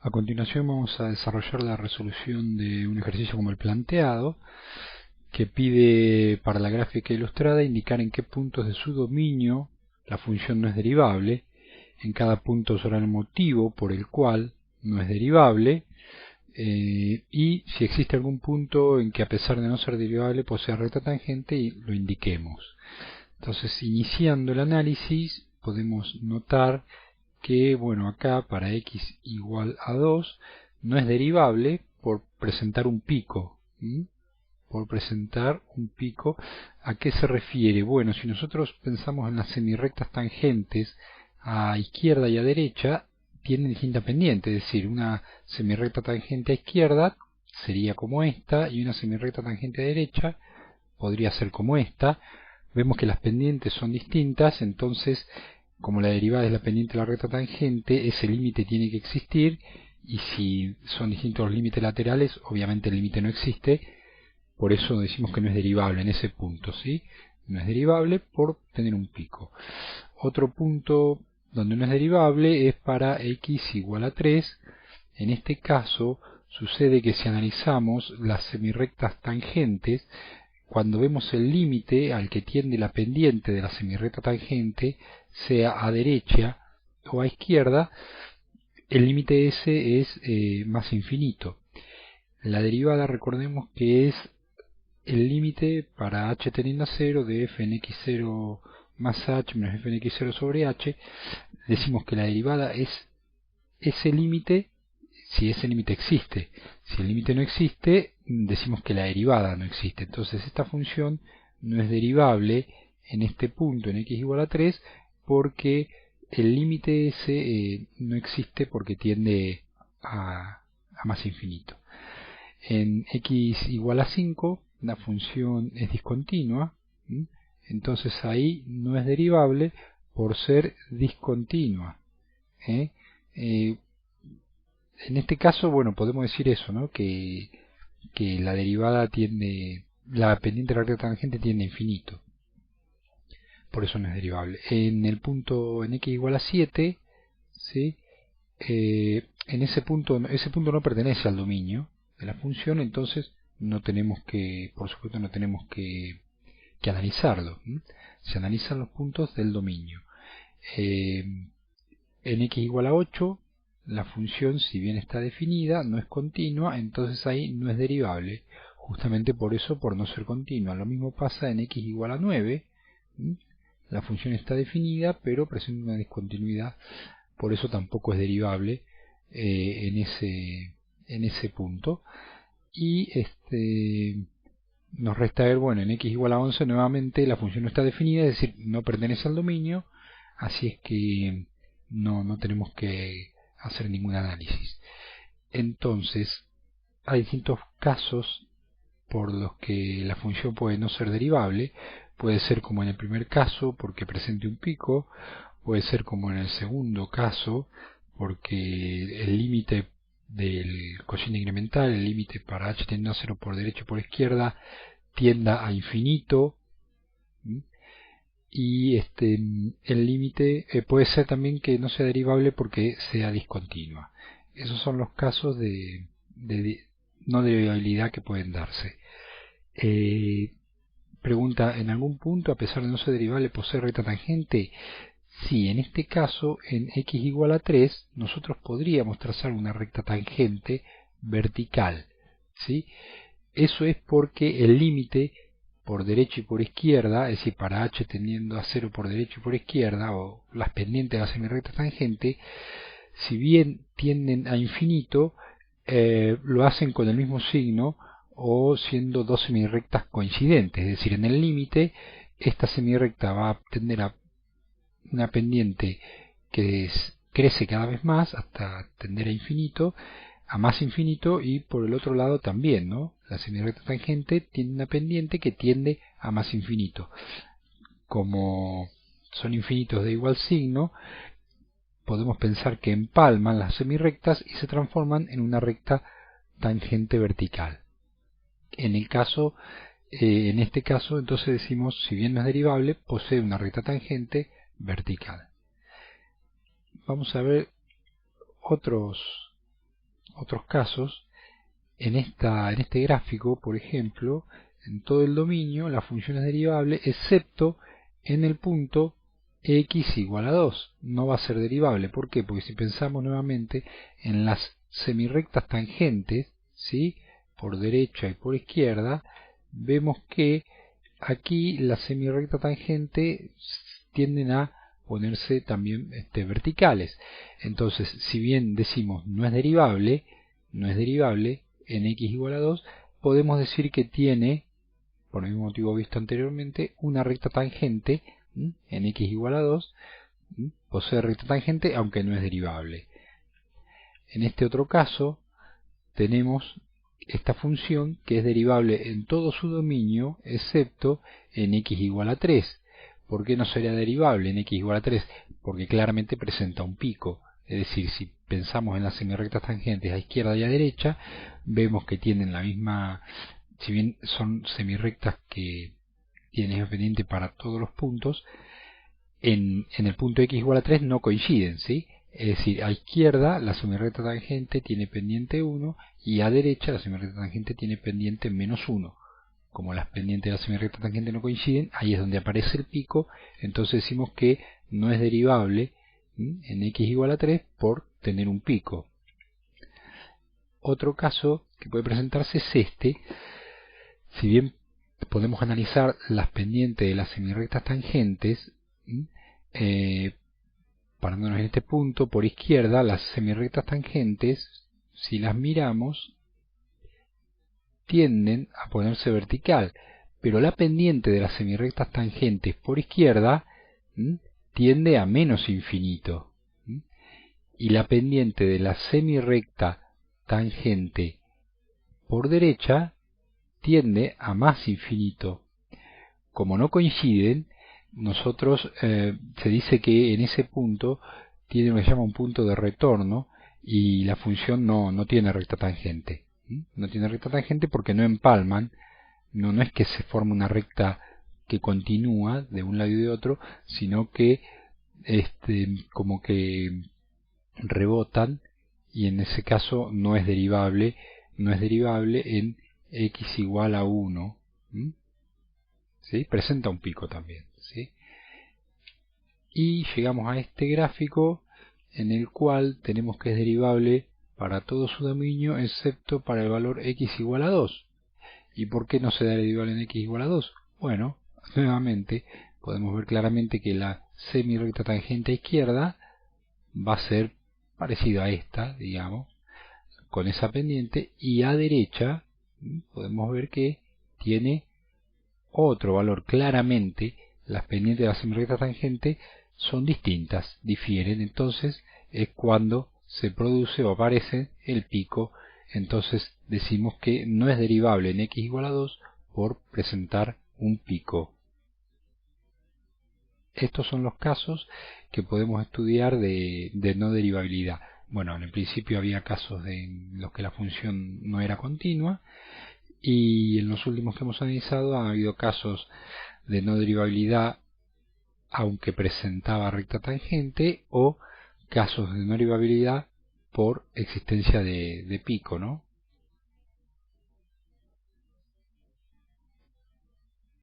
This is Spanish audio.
A continuación vamos a desarrollar la resolución de un ejercicio como el planteado, que pide para la gráfica ilustrada indicar en qué puntos de su dominio la función no es derivable. En cada punto será el motivo por el cual no es derivable, y si existe algún punto en que a pesar de no ser derivable posea recta tangente, y lo indiquemos. Entonces, iniciando el análisis, podemos notar que, bueno, acá para x igual a 2 no es derivable por presentar un pico. Por presentar un pico, ¿a qué se refiere? Bueno, si nosotros pensamos en las semirrectas tangentes a izquierda y a derecha, tienen distinta pendiente, es decir, una semirrecta tangente a izquierda sería como esta y una semirrecta tangente a derecha podría ser como esta. Vemos que las pendientes son distintas, entonces como la derivada es la pendiente de la recta tangente, ese límite tiene que existir, y si son distintos los límites laterales, obviamente el límite no existe. Por eso decimos que no es derivable en ese punto, ¿sí? No es derivable por tener un pico. Otro punto donde no es derivable es para x igual a 3. En este caso sucede que si analizamos las semirrectas tangentes, cuando vemos el límite al que tiende la pendiente de la semirrecta tangente, sea a derecha o a izquierda, el límite ese es más infinito. La derivada, recordemos que es el límite para h tendiendo a 0 de f en x0 más h menos f en x0 sobre h. Decimos que la derivada es ese límite si ese límite existe. Si el límite no existe, decimos que la derivada no existe. Entonces esta función no es derivable en este punto en x igual a 3 porque el límite ese no existe porque tiende a más infinito. En x igual a 5 la función es discontinua, entonces ahí no es derivable por ser discontinua. En este caso, bueno, podemos decir eso, ¿no? Que la derivada tiende, la pendiente de la recta tangente tiende a infinito. Por eso no es derivable. En el punto en x igual a 7, ¿sí? Ese punto no pertenece al dominio de la función, entonces no tenemos que, por supuesto, no tenemos que analizarlo. Se analizan los puntos del dominio. En x igual a 8, la función, si bien está definida, no es continua, entonces ahí no es derivable, justamente por eso, por no ser continua. Lo mismo pasa en x igual a 9, la función está definida, pero presenta una discontinuidad, por eso tampoco es derivable en ese punto. Y nos resta ver, bueno, en x igual a 11 nuevamente la función no está definida, es decir, no pertenece al dominio, así es que no tenemos que hacer ningún análisis. Entonces, hay distintos casos por los que la función puede no ser derivable. Puede ser como en el primer caso porque presente un pico, puede ser como en el segundo caso porque el límite del cociente incremental, el límite para h tendiendo a 0 por derecha y por izquierda, tienda a infinito. Y el límite puede ser también que no sea derivable porque sea discontinua. Esos son los casos de no derivabilidad que pueden darse. Pregunta, ¿en algún punto, a pesar de no ser derivable, posee recta tangente? Sí, en este caso, en x igual a 3, nosotros podríamos trazar una recta tangente vertical, ¿sí? Eso es porque el límite por derecha y por izquierda, es decir, para h tendiendo a 0 por derecha y por izquierda, o las pendientes de la semirrecta tangente, si bien tienden a infinito, lo hacen con el mismo signo o siendo dos semirrectas coincidentes, es decir, en el límite esta semirrecta va a tender a una pendiente que crece cada vez más hasta tender a infinito, a más infinito, y por el otro lado también, ¿no? La semirrecta tangente tiene una pendiente que tiende a más infinito. Como son infinitos de igual signo, podemos pensar que empalman las semirrectas y se transforman en una recta tangente vertical. En este caso, entonces decimos, si bien no es derivable, posee una recta tangente vertical. Vamos a ver otros otros casos, en este gráfico, por ejemplo, en todo el dominio la función es derivable, excepto en el punto x igual a 2. No va a ser derivable. ¿Por qué? Porque si pensamos nuevamente en las semirrectas tangentes, ¿sí?, por derecha y por izquierda, vemos que aquí la semirrecta tangente tienden a ponerse también verticales. Entonces, si bien decimos no es derivable en x igual a 2, podemos decir que tiene, por el mismo motivo visto anteriormente, una recta tangente en x igual a 2, posee recta tangente aunque no es derivable. En este otro caso tenemos esta función que es derivable en todo su dominio excepto en x igual a 3. ¿Por qué no sería derivable en x igual a 3? Porque claramente presenta un pico. Es decir, si pensamos en las semirrectas tangentes a izquierda y a derecha, vemos que tienen la misma, si bien son semirrectas que tienen eje pendiente para todos los puntos, en el punto x igual a 3 no coinciden, ¿sí? Es decir, a izquierda la semirrecta tangente tiene pendiente 1 y a derecha la semirrecta tangente tiene pendiente menos 1. Como las pendientes de la semirrecta tangente no coinciden, ahí es donde aparece el pico, entonces decimos que no es derivable en x igual a 3 por tener un pico. Otro caso que puede presentarse es este. Si bien podemos analizar las pendientes de las semirrectas tangentes, parándonos en este punto, por izquierda, las semirrectas tangentes, si las miramos, tienden a ponerse vertical, pero la pendiente de las semirrectas tangentes por izquierda tiende a menos infinito, y la pendiente de la semirrecta tangente por derecha tiende a más infinito. Como no coinciden, nosotros se dice que en ese punto tiene lo que se llama un punto de retorno y la función no tiene recta tangente. No tiene recta tangente porque no empalman, no es que se forme una recta que continúa de un lado y de otro, sino que como que rebotan, y en ese caso no es derivable en x igual a 1. ¿Sí? Presenta un pico también, ¿sí? Y llegamos a este gráfico en el cual tenemos que es derivable para todo su dominio excepto para el valor x igual a 2. ¿Y por qué no se da derivable en x igual a 2? Bueno, nuevamente podemos ver claramente que la semirrecta tangente a izquierda va a ser parecida a esta, digamos, con esa pendiente, y a derecha podemos ver que tiene otro valor. Claramente las pendientes de la semirrecta tangente son distintas, difieren, entonces es cuando se produce o aparece el pico. Entonces decimos que no es derivable en x igual a 2 por presentar un pico. Estos son los casos que podemos estudiar de no derivabilidad. Bueno, en el principio había casos en los que la función no era continua, y en los últimos que hemos analizado ha habido casos de no derivabilidad aunque presentaba recta tangente, o casos de no derivabilidad por existencia de pico, ¿no?